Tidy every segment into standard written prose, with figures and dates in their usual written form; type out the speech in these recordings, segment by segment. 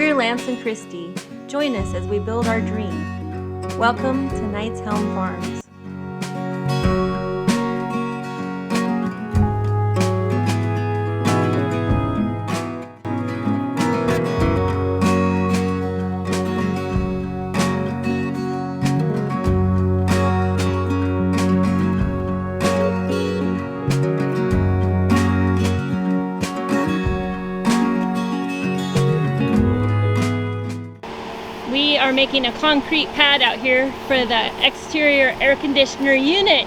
We're Lance and Christy. Join us as we build our dream. Welcome to Knight's Helm Farms. We are making a concrete pad out here for the exterior air conditioner unit.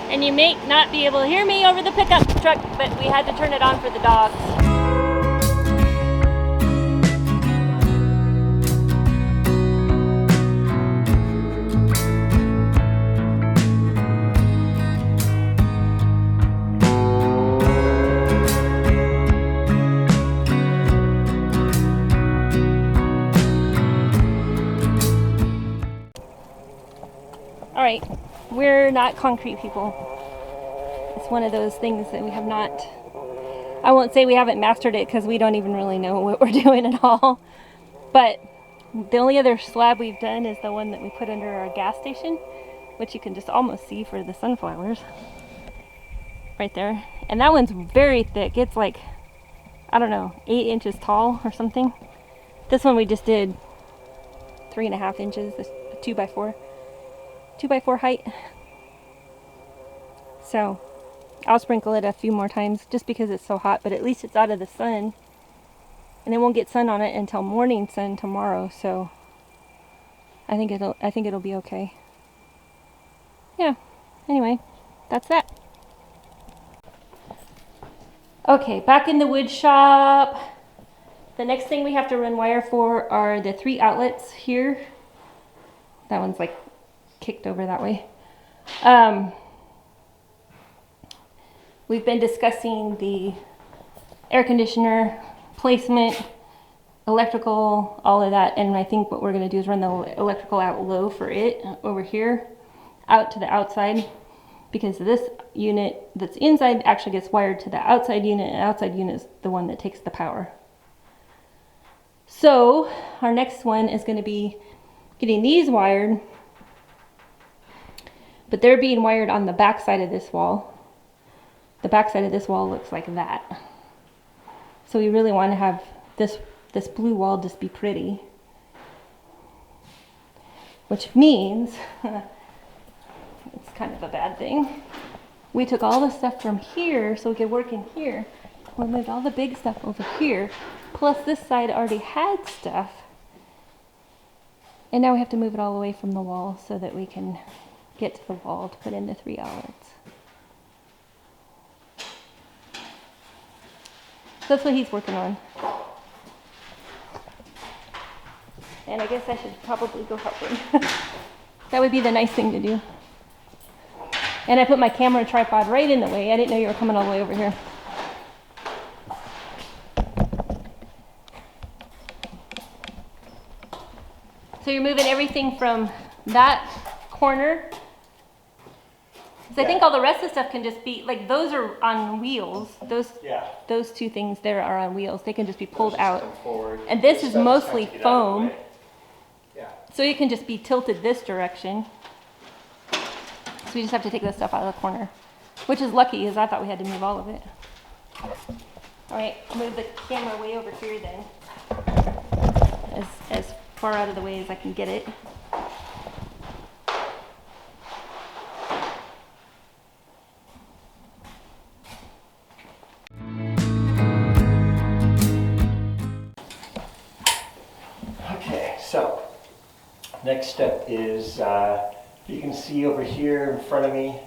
And you may not be able to hear me over the pickup truck, but we had to turn it on for the dogs. Alright, we're not concrete people. It's one of those things that we have not, I won't say we haven't mastered it because we don't even really know what we're doing at all. But the only other slab we've done is the one that we put under our gas station, which you can just almost see for the sunflowers. Right there. And that one's very thick. It's like, I don't know, 8 inches tall or something. This one we just did 3.5 inches, this 2x4 height. So I'll sprinkle it a few more times just because it's so hot, but at least it's out of the sun and it won't get sun on it until morning sun tomorrow. So I think it'll be okay. Yeah. Anyway, that's that. Okay, back in the wood shop. The next thing we have to run wire for are the 3 outlets here. That one's like kicked over that way. We've been discussing the air conditioner placement, electrical, all of that, and I think what we're going to do is run the electrical out low for it over here out to the outside, because this unit that's inside actually gets wired to the outside unit, and the outside unit is the one that takes the power. So our next one is going to be getting these wired, but they're being wired on the back side of this wall. The back side of this wall looks like that. So we really want to have this blue wall just be pretty. Which means, it's kind of a bad thing. We took all the stuff from here so we could work in here. We moved all the big stuff over here. Plus this side already had stuff. And now we have to move it all away from the wall so that we can get to the wall to put in the 3 outlets. So that's what he's working on. And I guess I should probably go help him. That would be the nice thing to do. And I put my camera tripod right in the way. I didn't know you were coming all the way over here. So you're moving everything from that corner. So I think all the rest of the stuff can just be, like, those are on wheels. Those 2 things there are on wheels. They can just be pulled out. And this is mostly foam. So it can just be tilted this direction. So we just have to take this stuff out of the corner. Which is lucky, because I thought we had to move all of it. Alright, I'll move the camera way over here then. As far out of the way as I can get it. So, next step is, you can see over here in front of me,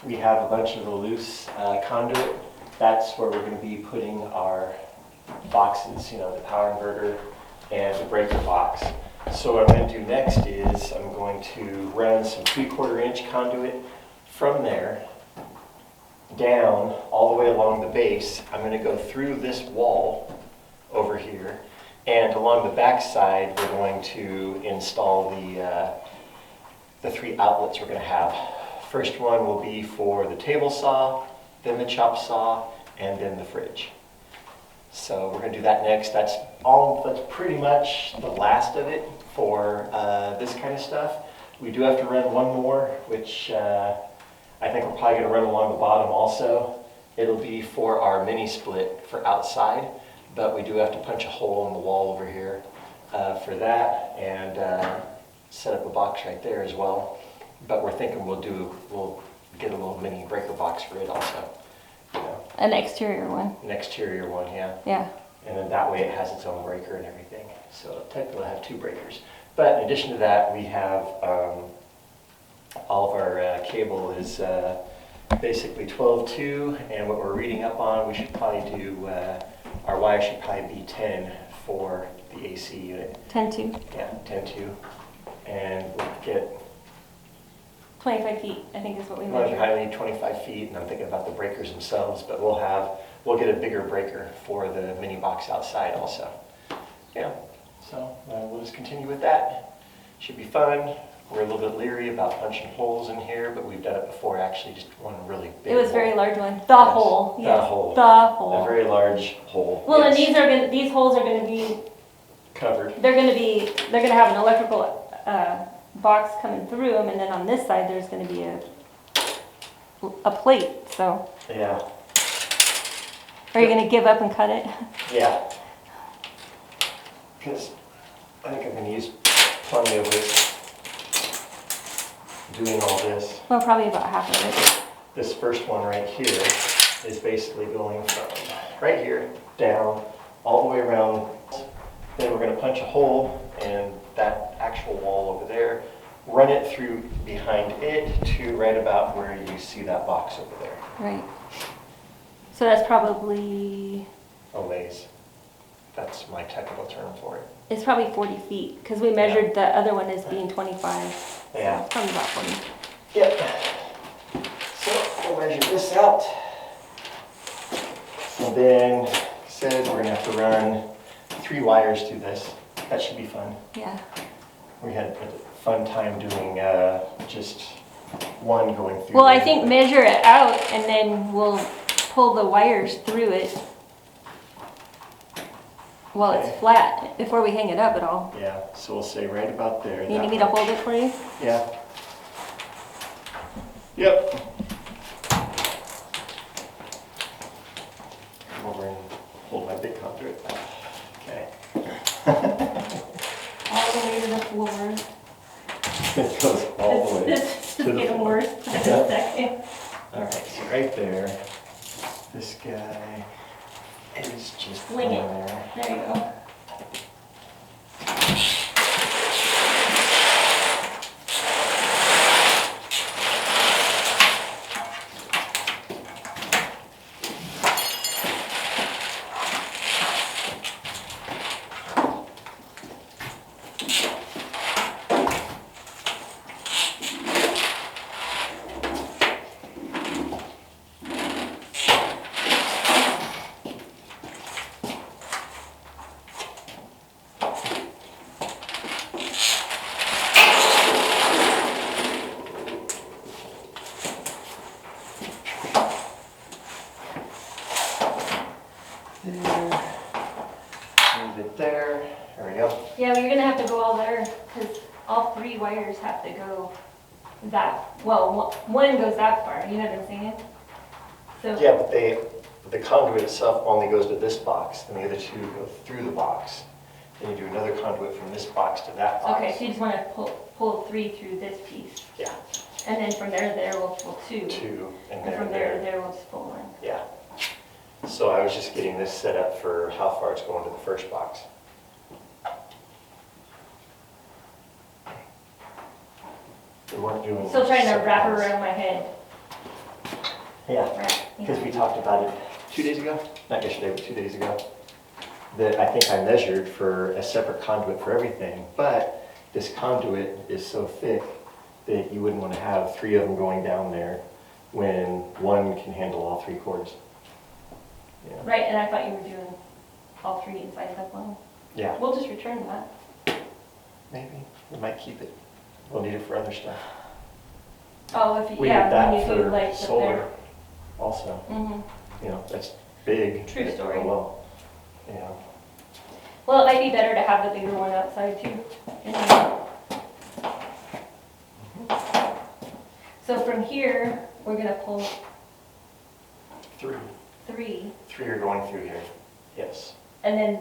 we have a bunch of the loose conduit. That's where we're going to be putting our boxes, the power inverter and the breaker box. So what I'm going to do next is I'm going to run some 3/4 inch conduit from there down all the way along the base. I'm going to go through this wall over here. And along the back side, we're going to install the 3 outlets we're going to have. First one will be for the table saw, then the chop saw, and then the fridge. So we're going to do that next. That's that's pretty much the last of it for this kind of stuff. We do have to run one more, which I think we're probably gonna run along the bottom also. It'll be for our mini split for outside, but we do have to punch a hole in the wall over here for that and set up a box right there as well. But we're thinking we'll get a little mini breaker box for it also. You know, An exterior one. an exterior one, yeah. Yeah. And then that way it has its own breaker and everything. So technically we'll have two breakers. But in addition to that, we have all of our cable is basically 12.2, and what we're reading up on, we should probably do, our wire should probably be 10 for the AC unit. 10-2. Yeah, 10.2. And we'll get 25 feet, I think is what we Well, measured. I need 25 feet, and I'm thinking about the breakers themselves, but we'll get a bigger breaker for the mini box outside also. Yeah, so we'll just continue with that. Should be fun. We're a little bit leery about punching holes in here, but we've done it before, actually, just one really big It was a hole. very large one. The Yes, hole. the Yes. hole. The A hole. very large hole. Well, and yes. these holes are gonna be, Covered. they're gonna have an electrical box coming through them, and then on this side, there's gonna be a plate, so. Yeah, Are you gonna give up and cut it? yeah. Because I think I'm gonna use plenty of it doing all this. Well, probably about half of it. This first one right here is basically going from right here down all the way around. Then we're going to punch a hole in that actual wall over there, run it through behind it to right about where you see that box over there. Right. So that's probably, A laze. That's my technical term for it. it's probably 40 feet, because we measured the other one as being 25. Yeah. It's probably about 40. Yep. So we'll measure this out. And then, like I said, we're going to have to run 3 wires through this. That should be fun. Yeah. We had a fun time doing just one going through. Well, I there. think measure it out, and then we'll pull the wires through it while it's Okay. flat, before we hang it up at all. Yeah, so we'll say right about there. You that need me to much. hold it for you? Yeah. Yep. Come over and hold my big conduit. Okay. All the way to the floor. It goes all the way. This is to the getting floor. worse in a second. All right, so right there, this guy is just Swing it. on there. There you go. There. Move it there. There we go. Yeah, well, you're gonna have to go all there, because all 3 wires have to go that, well, one goes that far, you know what I'm saying? So, Yeah, but the conduit itself only goes to this box, and the other 2 go through the box. Then you do another conduit from this box to that box. okay, so you just wanna pull 3 through this piece, Yeah, and then from there to there, we'll pull 2. 2, and And there, from there to there. there, we'll just pull 1. Yeah. So I was just getting this set up for how far it's going to the first box. We weren't doing. Still trying to separate wrap it ones. around my head. Yeah. Right. Because we talked about it 2 days ago, not yesterday, but 2 days ago, that I think I measured for a separate conduit for everything, but this conduit is so thick that you wouldn't want to have 3 of them going down there when one can handle all 3 cords. Yeah. Right, and I thought you were doing all 3 inside that one. Yeah, We'll just return that. maybe, we might keep it. We'll need it for other stuff. Oh, if you, We did yeah, that when you do for like the solar also, Mm-hmm. that's big. True story. Well, you know, Well, it might be better to have the bigger one outside too. Anyway. So from here, we're gonna pull 3. 3, 3 are going through here. Yes. and then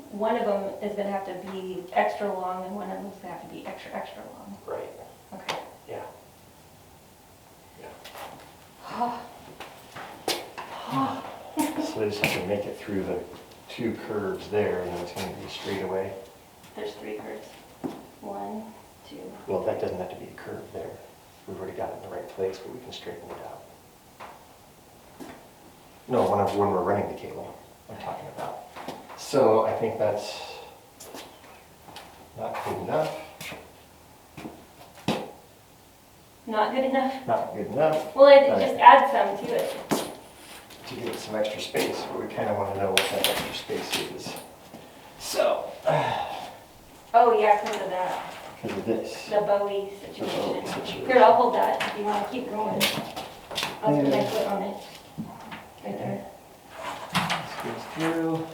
one of them is gonna have to be extra long, and one of them is gonna have to be extra, extra long. Right. Okay. Yeah. So they just have to make it through the 2 curves there, and then it's going to be a straightaway. There's 3 curves. 1, 2. Well, that doesn't have to be a curve there. We've already got it in the right place, but we can straighten it out. No, when we're running the cable, I'm talking about. So I think that's not good enough. Not good enough? Not good enough Well, it Right. just adds some to it. to give it some extra space, but we kind of want to know what that extra space is. So, Oh, yeah, because of that. because of this. The Bowie The situation. Bowie situation. Here, I'll hold that if you want to keep going. I'll put my Yeah. foot on it. Right there. This goes through.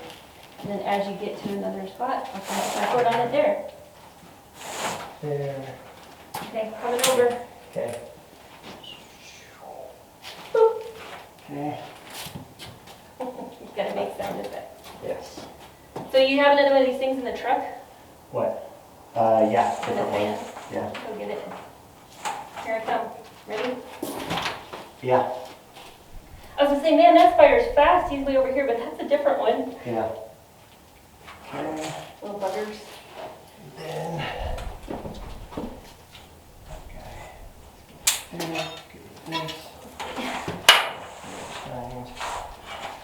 And then as you get to another spot, I'll put my foot on it there. There. Okay, coming over. Okay. Boop. Okay. You've got to make sound effects. Yes. So you have another one of these things in the truck? What? Yeah. In the Different one. van? Yeah. Go get it. Here I come. Ready? Yeah. I was gonna say, man, that spider's fast. He's way over here, but that's a different one. Yeah. Okay. Little buggers. Then. Okay. There. Good with this. Times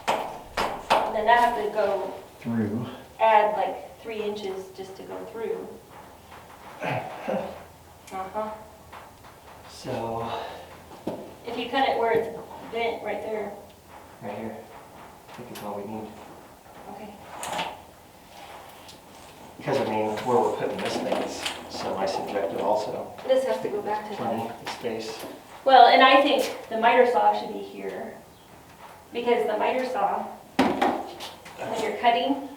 And then I have to go through. add like 3 inches just to go through. Uh-huh. So, If you cut it where it's bent right there. right here. I think is all we need. Okay. Because I mean, where we're putting this thing is semi-subjective also. This has to go back to Plenty the... of space. Well, and I think the miter saw should be here. Because the miter saw, when you're cutting,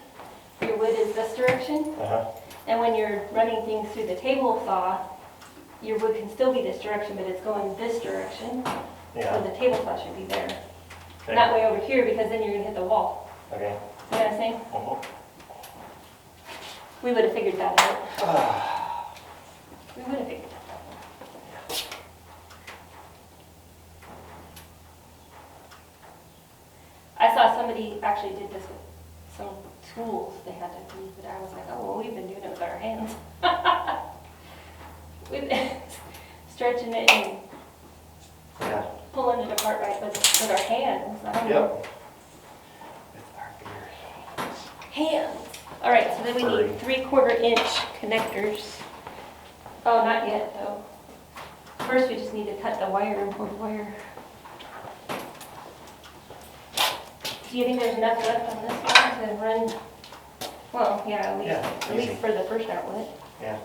your wood is this direction. Uh-huh. And when you're running things through the table saw, your wood can still be this direction, but it's going this direction. So Yeah. the table saw should be there. Okay. Not way over here, because then you're gonna hit the wall. Okay. You know what I'm saying? Uh-huh. We would have figured that out. We would have figured that out. I saw somebody actually did this with some tools they had to use, but I was like, oh, well, we've been doing it with our hands. We've been stretching it and Yeah. pulling it apart right with our hands. I don't know. Yep. With our bare Hands. All right, so then we Furry. need 3/4 inch connectors. Oh, not yet though. First, we just need to cut the wire and pull the wire. Do you think there's enough left on this one to run? Well, yeah, at least, Yeah, at easy. least for the first outlet. Yeah.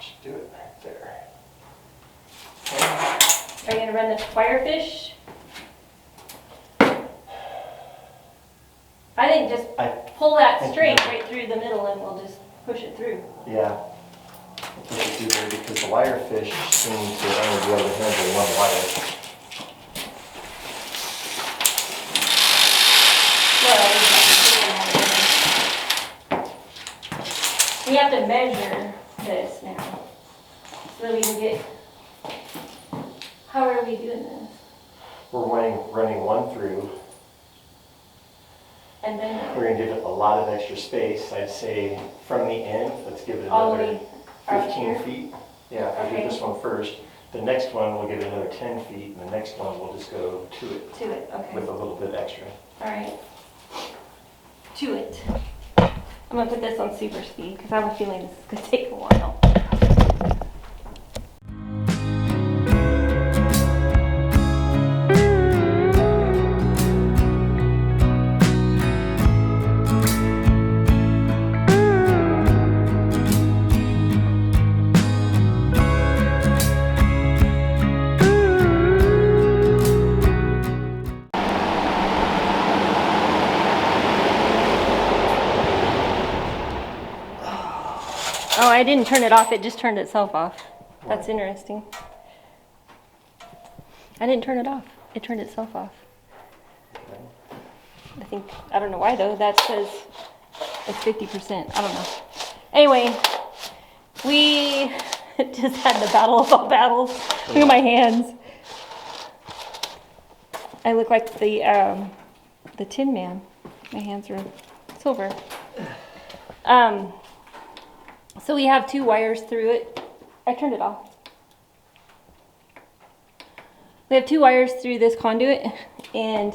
Should do it right there. Are you gonna run the firefish? I think just I pull that think straight not. right through the middle and we'll just push it through. Yeah. We should do there because the wire fish seem to only be able to handle one wire. Well, we have to measure this now, so that we can get, how are we doing this? We're running one through. And then We're gonna give it a lot of extra space. I'd say from the end, let's give it all the another way out 15 here? feet. Yeah, if we Okay. do this one first. The next one, we'll give it another 10 feet, and the next one, we'll just go to it To it, okay, with a little bit extra. all right. To it. I'm gonna put this on super speed, because I have a feeling this is gonna take a while. I didn't turn it off. It just turned itself off. That's interesting. I didn't turn it off. It turned itself off. I don't know why though. That says it's 50%. I don't know. Anyway, we just had the battle of all battles. Look at my hands. I look like the Tin Man. My hands are silver. So we have 2 wires through it. I turned it off. We have 2 wires through this conduit, and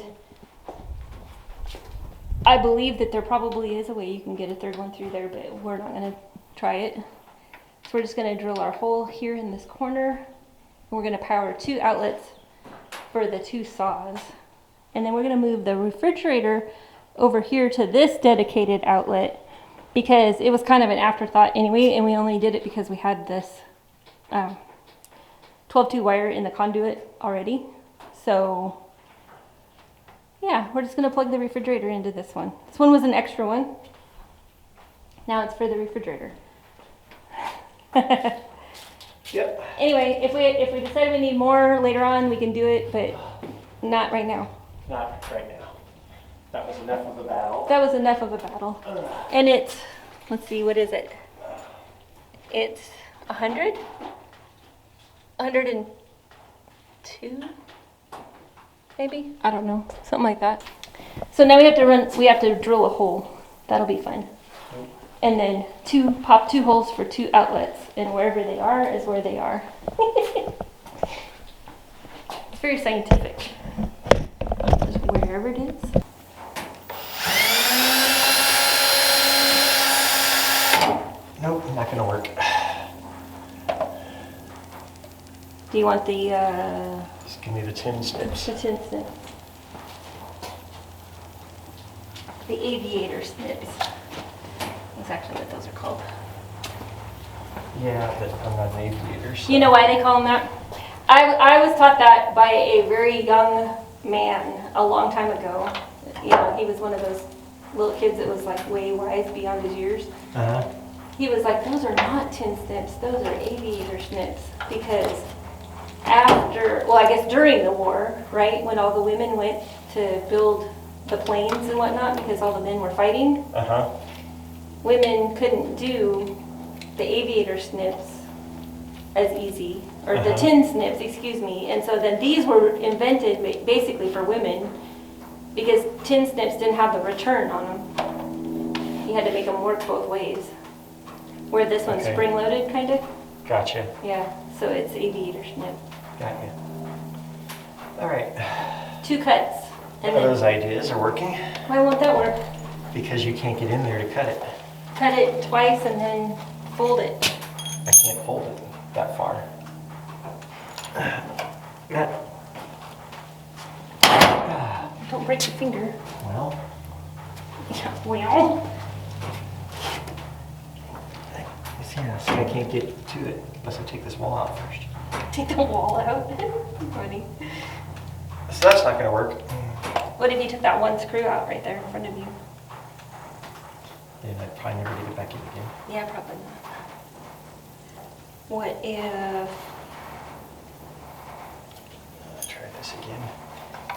I believe that there probably is a way you can get a 3rd one through there, but we're not going to try it. So we're just going to drill our hole here in this corner, and we're going to power 2 outlets for the 2 saws. And then we're going to move the refrigerator over here to this dedicated outlet because it was kind of an afterthought anyway, and we only did it because we had this 12-2 wire in the conduit already. So yeah, we're just going to plug the refrigerator into this one. This one was an extra one. Now it's for the refrigerator. Yep. Anyway, if we decide we need more later on, we can do it, but not right now. Not right now. That was enough of a battle. That was enough of a battle. And it's, let's see, what is it? It's 100? 102? Maybe? I don't know. Something like that. So now we have to drill a hole. That'll be fun. And then pop 2 holes for 2 outlets. And wherever they are is where they are. It's very scientific. Just wherever it is. Nope, not gonna work. Do you want the Just give me the tin snips. tin snip? The aviator snips. That's actually what those are called. Yeah, but I'm not an aviator. So. You know why they call them that? I was taught that by a very young man a long time ago. You know, he was one of those little kids that was like way wise beyond his years. Uh-huh. He was like, those are not tin snips, those are aviator snips. Because I guess during the war, right, when all the women went to build the planes and whatnot, because all the men were fighting, Uh-huh. women couldn't do the aviator snips as easy, or the tin snips, excuse me. And so then these were invented basically for women because tin snips didn't have the return on them. You had to make them work both ways. Where this one's spring-loaded, kind of. Gotcha. Yeah, so it's aviator snip. Got you. All right. 2 cuts. None of those ideas are working Why won't that work? because you can't get in there to cut it. Cut it twice and then fold it. I can't fold it that far. Don't break your finger. Well, Well. yeah, see, I can't get to it unless I take this wall out first. Take the wall out. Funny. So that's not going to work. What if you took that one screw out right there in front of you? Then I'd probably never get it back in again. Yeah, probably not. What if... I'll try this again.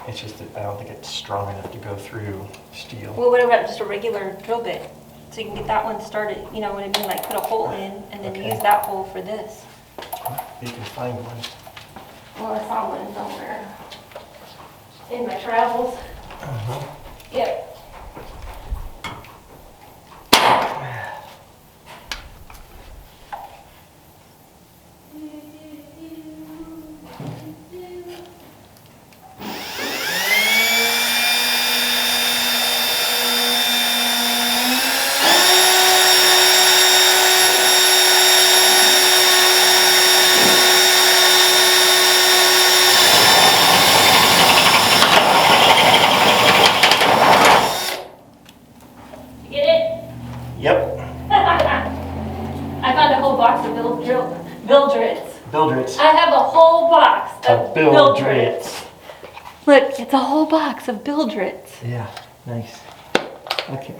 It's just that I don't think it's strong enough to go through steel. Well, what about just a regular drill bit? So you can get that one started, you know what I mean? Like put a hole in and then use that hole for this. You can find one. Well, I saw one somewhere in my travels. Yep. Bildrits. I have a whole box of Bildrits. Look, it's a whole box of Bildrits. Yeah, nice. Okay.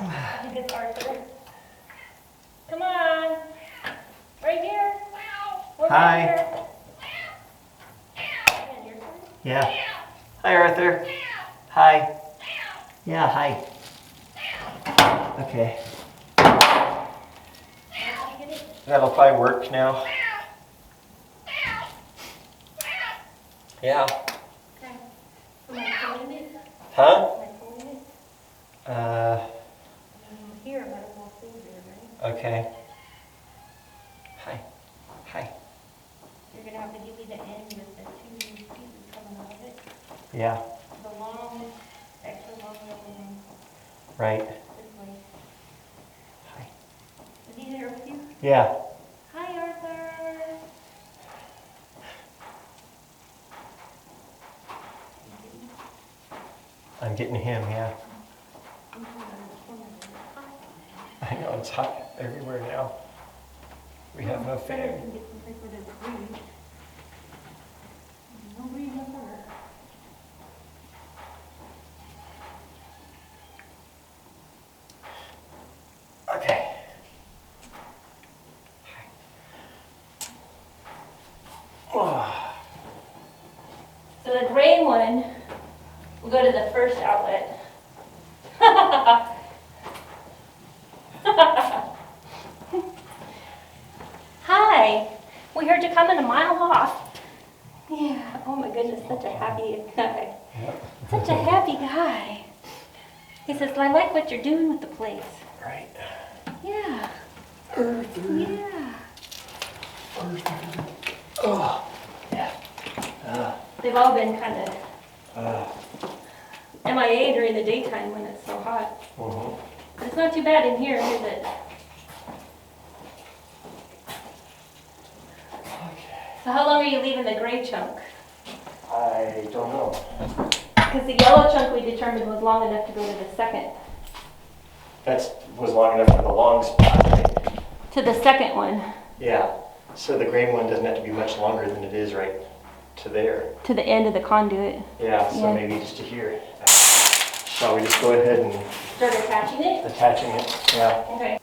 I think it's Arthur. Come on. Right here. Over Hi. here. Yeah. Hi, Arthur. Hi. Yeah, hi. Okay. That'll probably work now. Yeah. Okay. Am I pulling it? Huh? Am I pulling it? Here, I might as well hold it, right? Okay. Hi. Hi. You're gonna have to give me the end with the two pieces coming out of it. Yeah. The long, extra long one Right. this way. Hi. Is he there with you? Yeah. Hi, Arthur. I'm getting him, yeah. I know, it's hot everywhere now. We have no fan. Okay. Oh. So the gray one will go to the first outlet. Hi, we heard you coming a mile off. Yeah, oh my goodness, such a happy guy. Yep. Such a happy guy. He says, I like what you're doing with the place. Right. Yeah, Arthur. yeah. Arthur. Oh. Yeah. They've all been kind of MIA during the daytime when it's so hot. But it's not too bad in here, is it? Okay. So how long are you leaving the gray chunk? I don't know. Because the yellow chunk we determined was long enough to go to the second. That was long enough for the long spot, right? To the second one. Yeah. So the green one doesn't have to be much longer than it is right to there. To the end of the conduit. Yeah, so Yeah. maybe just to here. Shall we just go ahead and Start attaching it? attaching it? Yeah. Okay.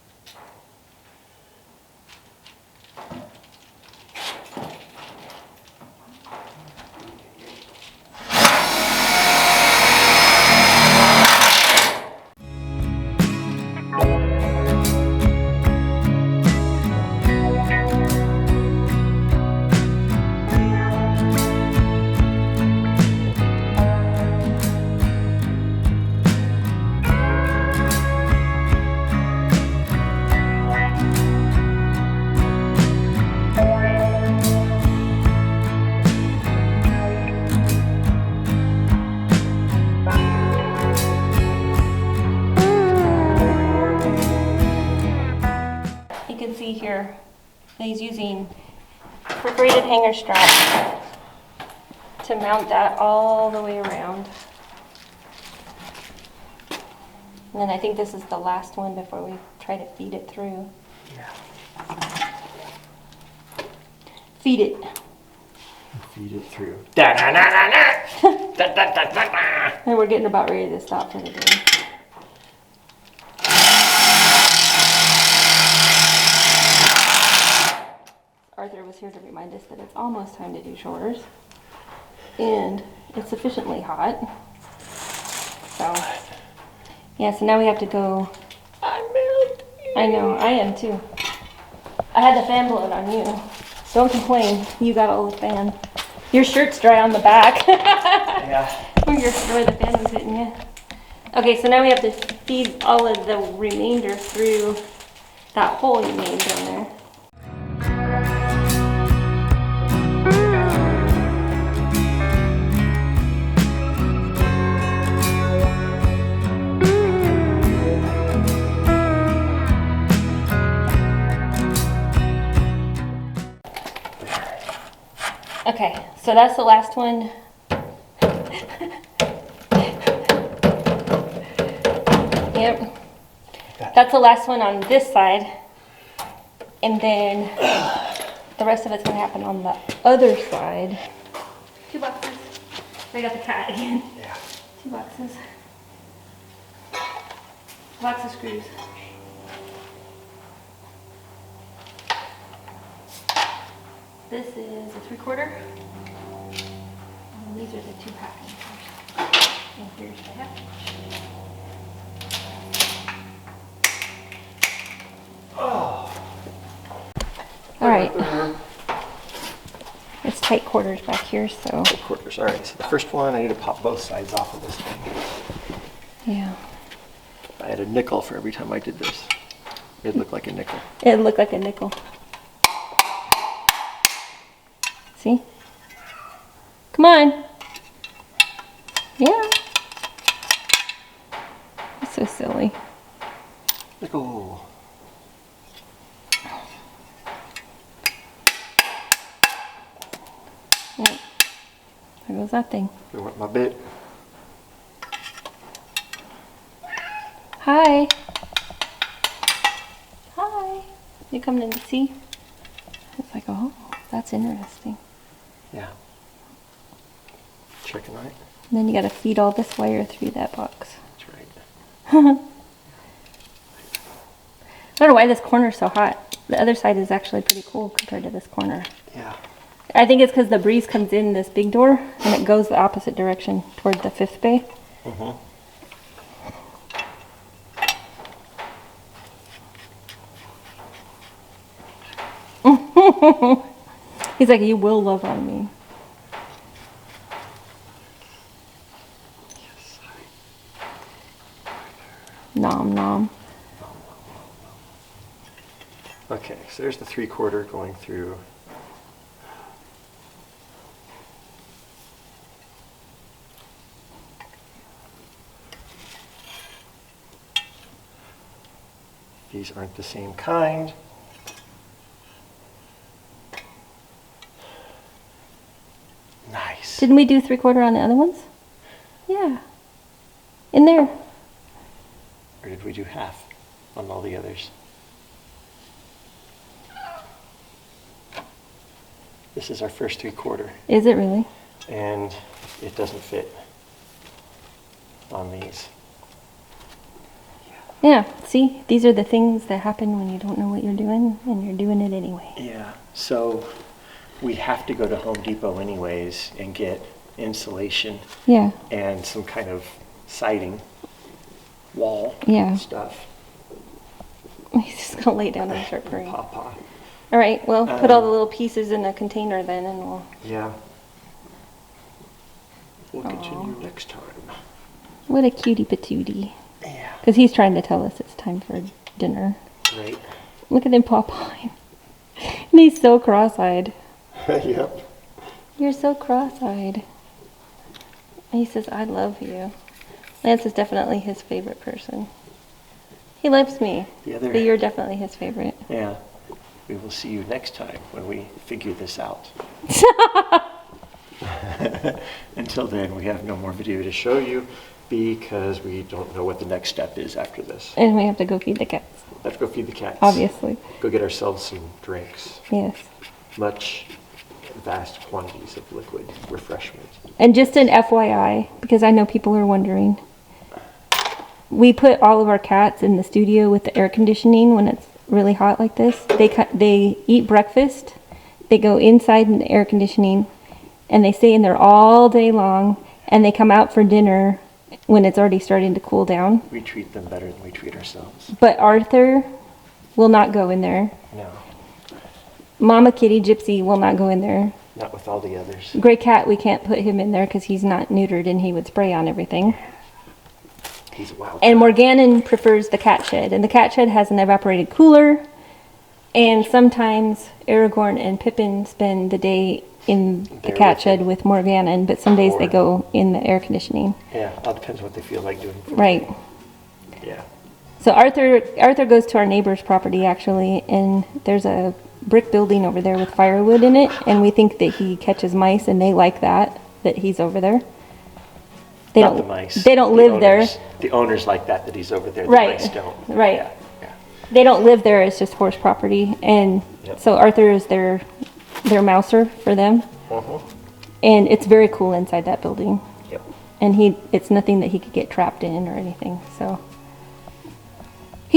You can see here that he's using perforated hanger strap to mount that all the way around. And then I think this is the last one before we try to feed it through. Yeah. Feed it. Feed it through. Da da da da da. Da da da da da. And we're getting about ready to stop for the day. Arthur was here to remind us that it's almost time to do chores. And it's sufficiently hot. So, yeah, so now we have to go. I'm melting. I know, I am too. I had the fan blowing on you. Don't complain, you got all the fan. Your shirt's dry on the back. Yeah. where the fan was hitting you. Okay, so now we have to feed all of the remainder through that hole you made down there. Okay, so that's the last one. Yep. That's the last one on this side. And then the rest of it's gonna happen on the other side. 2 boxes. I got the cat again. Yeah. 2 boxes. Lots of screws. This is a 3/4. And these are the 2 packing. And here's the half. All right. It's tight quarters back here, so. Quarters. All right. So the first one, I need to pop both sides off of this thing. Yeah. I had a nickel for every time I did this. It looked like a nickel. It looked like a nickel. See? Come on. Yeah. It's so silly. Nickel. Yep. There goes that thing. You want my bit? Hi. Hi. You coming in to see? It's like, oh, that's interesting. Yeah. Checking right. And then you gotta feed all this wire through that box. That's right. I don't know why this corner's so hot. The other side is actually pretty cool compared to this corner. Yeah. I think it's because the breeze comes in this big door and it goes the opposite direction toward the 5th bay. Mm-hmm. He's like, you will love on me. Nom nom. Okay, so there's the 3/4 going through. These aren't the same kind. Nice. Didn't we do 3/4 on the other ones? Yeah. In there. Or did we do half on all the others? This is our first 3/4, Is it really? and it doesn't fit on these. Yeah. See, these are the things that happen when you don't know what you're doing and you're doing it anyway. Yeah, so we have to go to Home Depot anyways and get insulation Yeah. and some kind of siding, wall Yeah. stuff. He's just gonna lay down and start praying. Pawpaw. All right. Well, put all the little pieces in a container then, and we'll. Yeah. We'll continue next time. What a cutie patootie. Yeah. Because he's trying to tell us it's time for dinner. Right. Look at him pawpawing. And he's so cross-eyed. Yep. You're so cross-eyed. He says, I love you. Lance is definitely his favorite person. He loves me. But you're definitely his favorite. Yeah. We will see you next time when we figure this out. Until then, we have no more video to show you because we don't know what the next step is after this. And we have to go feed the cats. Let's go feed the cats. Obviously. Go get ourselves some drinks. Yes. Vast quantities of liquid refreshment. And just an FYI, because I know people are wondering, we put all of our cats in the studio with the air conditioning when it's really hot like this. They eat breakfast, they go inside in the air conditioning, and they stay in there all day long, and they come out for dinner when it's already starting to cool down. We treat them better than we treat ourselves. But Arthur will not go in there. No, Mama Kitty Gypsy will not go in there. not with all the others. Gray Cat, we can't put him in there because he's not neutered and he would spray on everything. He's a wild And Morganon prefers the cat shed, and the cat shed has an evaporated cooler. And sometimes Aragorn and Pippin spend the day in the There cat with shed him. with Morganon, but some days they Or- go in the air conditioning. Yeah, all depends what they feel like doing. Right. Yeah. So Arthur goes to our neighbor's property actually, and there's a brick building over there with firewood in it, and we think that he catches mice, and they like that he's over there. They Not don't. the mice. They don't The live there. owners. The owners like that he's over there. The Right. mice don't. Right. Yeah. Yeah. They don't live there. It's just horse property, and Yep. so Arthur is their mouser for them, Uh-huh. and it's very cool inside that building. Yep. And it's nothing that he could get trapped in or anything. So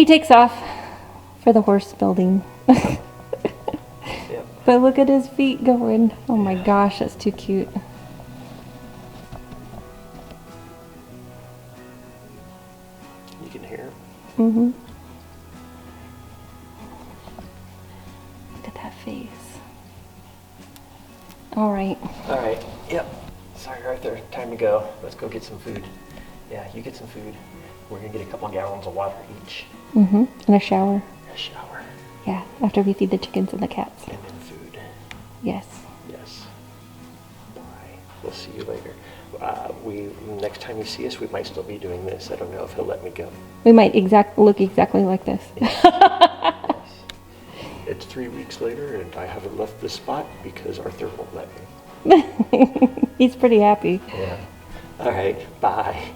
He takes off for the horse building. Yep. But look at his feet going. Oh my gosh, that's too cute. You can hear him. Mm-hmm. Look at that face. All right. All right. Yep. Sorry, Arthur. Time to go. Let's go get some food. Yeah, you get some food. We're gonna get a couple gallons of water each. Mm-hmm. And a shower. A shower. Yeah, after we feed the chickens and the cats. And then food. Yes. Yes. Bye. We'll see you later. Next time you see us, we might still be doing this. I don't know if he'll let me go. We might look exactly like this. It's 3 weeks later, and I haven't left this spot because Arthur won't let me. He's pretty happy. Yeah. All right. Bye.